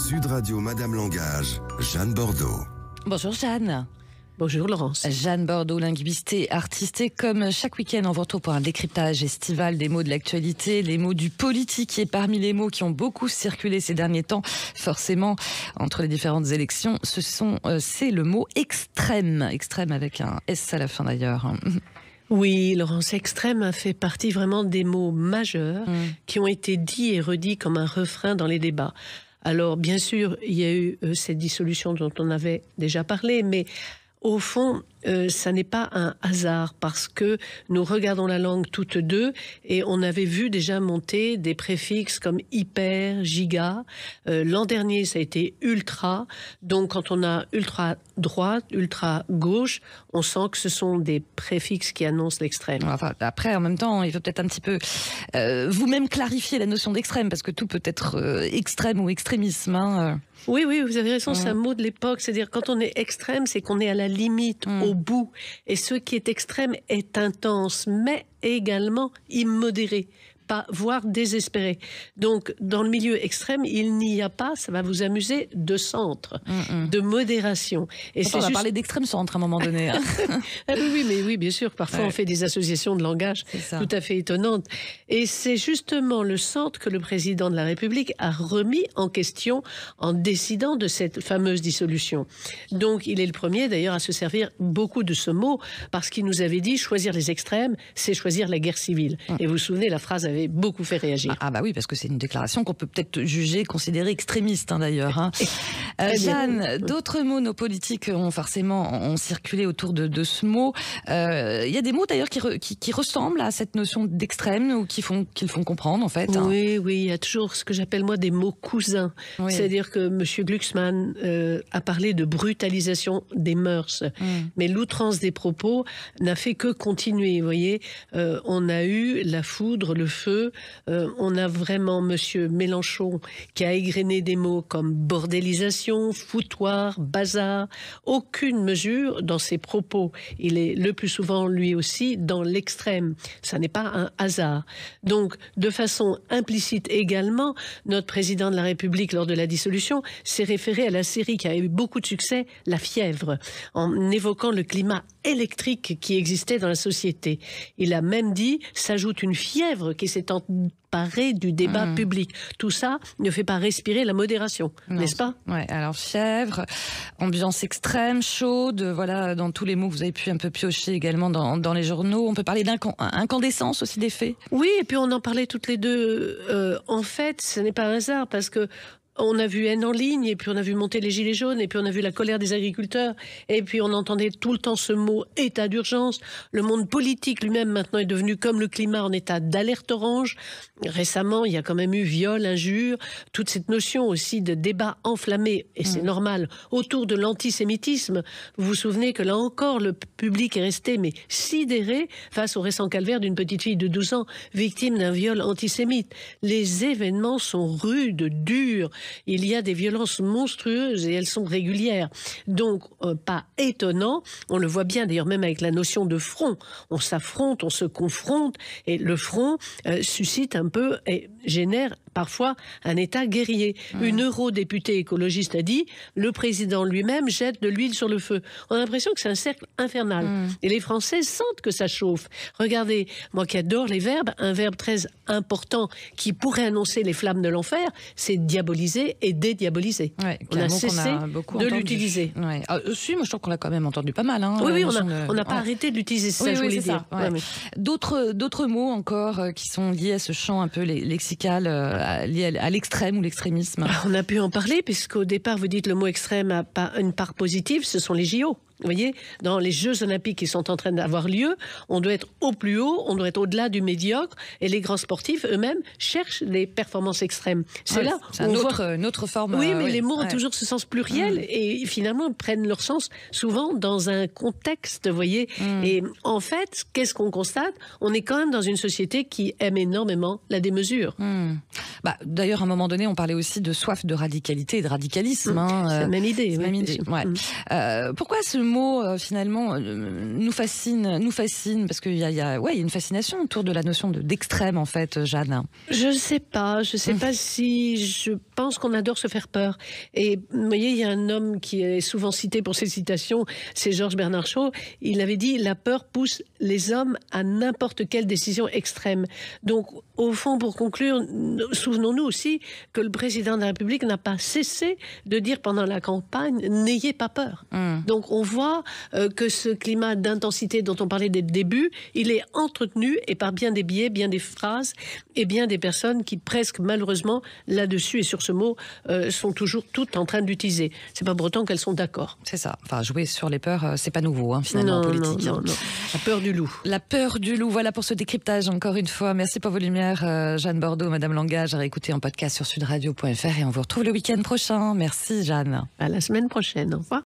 Sud Radio Madame Langage, Jeanne Bordeaux. Bonjour Jeanne. Bonjour Laurence. Jeanne Bordeaux, linguiste et artiste. Et comme chaque week-end, on vous retrouve pour un décryptage estival des mots de l'actualité, les mots du politique. Et parmi les mots qui ont beaucoup circulé ces derniers temps, forcément, entre les différentes élections, c'est le mot extrême. Extrême avec un S à la fin d'ailleurs. Oui, Laurence, extrême a fait partie vraiment des mots majeurs qui ont été dits et redits comme un refrain dans les débats. Alors, bien sûr, il y a eu cette dissolution dont on avait déjà parlé, mais au fond, ça n'est pas un hasard parce que nous regardons la langue toutes deux et on avait vu déjà monter des préfixes comme hyper, giga. L'an dernier, ça a été ultra. Donc, quand on a ultra droite, ultra gauche, on sent que ce sont des préfixes qui annoncent l'extrême. Enfin, après, en même temps, il faut peut-être un petit peu vous-même clarifier la notion d'extrême parce que tout peut être extrême ou extrémisme. Hein. Oui, vous avez raison, c'est un mot de l'époque. C'est-à-dire, quand on est extrême, c'est qu'on est à la limite, au bout. Et ce qui est extrême est intense, mais également immodéré, voire désespéré. Donc, dans le milieu extrême, il n'y a pas, ça va vous amuser, de centre, de modération. Et on va parler d'extrême centre à un moment donné. Hein. oui, bien sûr. Parfois, on fait des associations de langage tout à fait étonnantes. Et c'est justement le centre que le président de la République a remis en question en décidant de cette fameuse dissolution. Donc, il est le premier, d'ailleurs, à se servir beaucoup de ce mot, parce qu'il nous avait dit choisir les extrêmes, c'est choisir la guerre civile. Et vous vous souvenez, la phrase avait beaucoup fait réagir. Ah bah oui, parce que c'est une déclaration qu'on peut peut-être juger, considérer extrémiste d'ailleurs. Hein. Jeanne, d'autres mots, nos politiques ont circulé autour de ce mot. Il y a des mots d'ailleurs qui ressemblent à cette notion d'extrême ou qui le font comprendre en fait. Hein. Oui, il y a toujours ce que j'appelle moi des mots cousins. Oui. C'est-à-dire que M. Glucksmann a parlé de brutalisation des mœurs. Mais l'outrance des propos n'a fait que continuer. Vous voyez, on a eu la foudre, le feu. On a vraiment Monsieur Mélenchon qui a égrené des mots comme bordélisation, foutoir, bazar. Aucune mesure dans ses propos. Il est le plus souvent, lui aussi, dans l'extrême. Ça n'est pas un hasard. Donc, de façon implicite également, notre président de la République, lors de la dissolution, s'est référé à la série qui a eu beaucoup de succès, La Fièvre, en évoquant le climat électrique qui existait dans la société. Il a même dit, s'ajoute une fièvre qui s'est emparée du débat public. Tout ça ne fait pas respirer la modération, n'est-ce pas? Ouais, alors fièvre, ambiance extrême, chaude, voilà, dans tous les mots que vous avez pu un peu piocher également dans les journaux. On peut parler d'incandescence aussi des faits. Oui, et puis on en parlait toutes les deux. En fait, ce n'est pas un hasard parce que on a vu haine en ligne, et puis on a vu monter les gilets jaunes, et puis on a vu la colère des agriculteurs, et puis on entendait tout le temps ce mot état d'urgence. Le monde politique lui-même maintenant est devenu comme le climat en état d'alerte orange. Récemment, il y a quand même eu viol, injure, toute cette notion aussi de débat enflammé, et c'est normal, autour de l'antisémitisme. Vous vous souvenez que là encore, le public est resté mais sidéré face au récent calvaire d'une petite fille de 12 ans, victime d'un viol antisémite. Les événements sont rudes, durs. Il y a des violences monstrueuses et elles sont régulières. Donc, pas étonnant. On le voit bien d'ailleurs même avec la notion de front. On s'affronte, on se confronte et le front suscite un peu et génère parfois un état guerrier. Une eurodéputée écologiste a dit « Le président lui-même jette de l'huile sur le feu ». On a l'impression que c'est un cercle infernal. Et les Français sentent que ça chauffe. Regardez, moi qui adore les verbes, un verbe très important qui pourrait annoncer les flammes de l'enfer, c'est diaboliser et dédiaboliser. Ouais, on a cessé de l'utiliser. Ouais. Si, moi je trouve qu'on l'a quand même entendu pas mal. Hein, oui, on n'a pas arrêté de l'utiliser, c'est ça que je voulais dire. Ouais. D'autres mots encore qui sont liés à ce champ un peu lexical, lié à l'extrême ou l'extrémisme. On a pu en parler, puisqu'au départ, vous dites le mot extrême a pas une part positive, ce sont les JO. Vous voyez, dans les Jeux Olympiques qui sont en train d'avoir lieu, on doit être au plus haut, on doit être au-delà du médiocre, et les grands sportifs eux-mêmes cherchent les performances extrêmes. C'est là c'est une autre forme. Oui, mais les mots ont toujours ce sens pluriel, et finalement prennent leur sens souvent dans un contexte, vous voyez. Et en fait, qu'est-ce qu'on constate? On est quand même dans une société qui aime énormément la démesure. D'ailleurs, à un moment donné, on parlait aussi de soif de radicalité et de radicalisme. C'est la même idée. Ouais. Pourquoi ce mot, finalement, nous fascine, parce qu'il y a une fascination autour de la notion d'extrême, en fait, Jeanne. Je ne sais pas si je pense qu'on adore se faire peur. Et vous voyez, il y a un homme qui est souvent cité pour ses citations, c'est Georges Bernard Shaw. Il avait dit « La peur pousse les hommes à n'importe quelle décision extrême ». Donc, au fond, pour conclure, souvenons-nous aussi que le président de la République n'a pas cessé de dire pendant la campagne « N'ayez pas peur ». Donc, on voit que ce climat d'intensité dont on parlait dès le début, il est entretenu et par bien des biais, bien des phrases et bien des personnes qui presque malheureusement là-dessus et sur ce mot sont toujours toutes en train d'utiliser. C'est pas pour autant qu'elles sont d'accord. C'est ça. Enfin, jouer sur les peurs, c'est pas nouveau, finalement, en politique. Non. La peur du loup. La peur du loup. Voilà pour ce décryptage, encore une fois. Merci pour vos lumières, Jeanne Bordeaux, Madame Langage, à réécouter en podcast sur sudradio.fr et on vous retrouve le week-end prochain. Merci, Jeanne. À la semaine prochaine. Au revoir.